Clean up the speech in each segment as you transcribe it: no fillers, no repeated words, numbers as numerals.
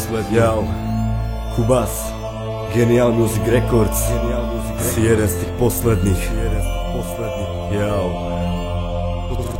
posledný. Kubas, Genial Music Records, si jeden z tých posledných.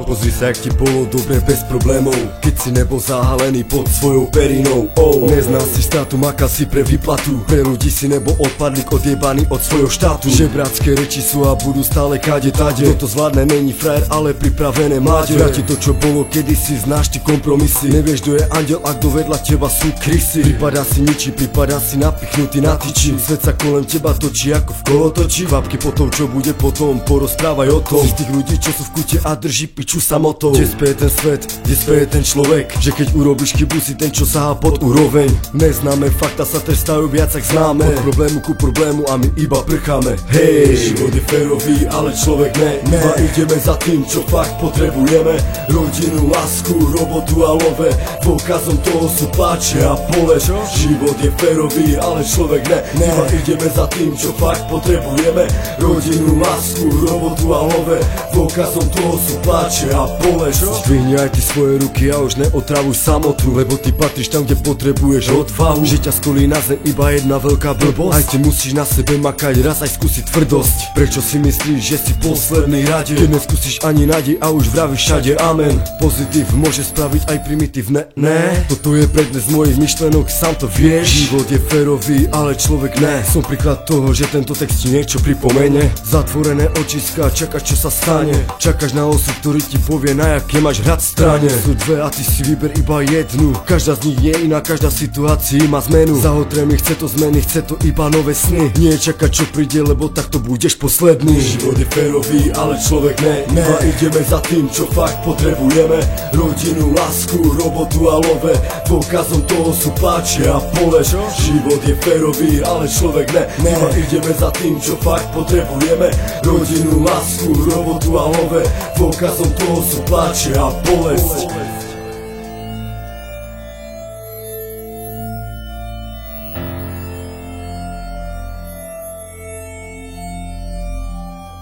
Pozri sa, jak ti bolo dobre bez problémov, keď si nebol zahalený pod svojou perinou. Neznal si štátu, makal si pre výplatu, pre ľudí si nebol odpadlík odjebaný od svojho štátu. Žebrácké reči sú a budú stále kade tade. Kto to zvládne, není frajer, ale pripravené máte. Vráti to, čo bolo kedysi, znáš ty kompromisy. Nevieš, kto je anděl a kto vedľa teba sú krysy. Pripadá si ničí, pripadá si napichnutý na tyči. Svet sa kolem teba točí ako v kolotoči. Vápky po tom, čo bude potom, porozprávaj o tom. Z tých ľudí, čo sú v kute a drží piču samotou. Kde spie ten svet, kde spie ten človek, že keď urobíš chybu, si ten, čo sahá pod úroveň. Neznáme fakta sa trestajú viac, ak známe. Od problému ku problému a my iba prcháme. Hej, život je férový, ale človek ne. Iba ideme za tým, čo fakt potrebujeme. Rodinu, lásku, robotu a love. Dôkazom toho sú pláče a pole. Život je férový, ale človek ne. Iba ideme za tým, čo fakt potrebujeme. Rodinu, lásku, robotu a love. Dôkazom toho sú pláče a bolesť. Zdvihni aj ty svoje ruky a už neotravuj samotu, lebo ty patríš tam, kde potrebuješ odvahu. Že ťa skolí na zem iba jedna veľká blbosť. Aj ty musíš na sebe makať, raz aj skúsiť tvrdosť. Prečo si myslíš, že si posledný rade, keď neskúsiš ani nádej a už vravíš všade amen. Pozitív môže spraviť aj primitívne, ne. Toto je prednes mojich myšlenok, sám to vieš. Život je férový, ale človek ne. Som príklad toho, že tento text ti niečo pripomene. Zatvorené očíska, čakáš, čo sa stane. Čakáš na osud, ktorý ti povie, na jaké máš hrať strane. Sú dve a ty si vyber iba jednu. Každá z nich je iná, každá situácia má zmenu. Za hotremi chce to zmeny, chce to iba nové sny. Nie čakať, čo príde, lebo takto budeš posledný. Život je férový, ale človek ne. Iba ideme za tým, čo fakt potrebujeme. Rodinu, lásku, robotu a love. Dôkazom toho sú pláče a pole. Život je férový, ale človek ne. Iba ideme za tým, čo fakt potrebujeme. Rodinu, lásku, robotu a love. Dôkazom toho sú pláče a bolesť.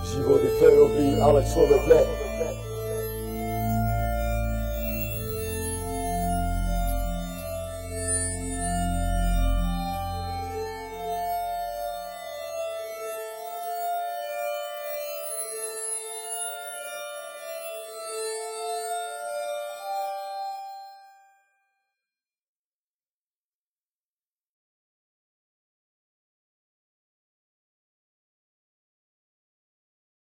Život je férový, ale človek ne.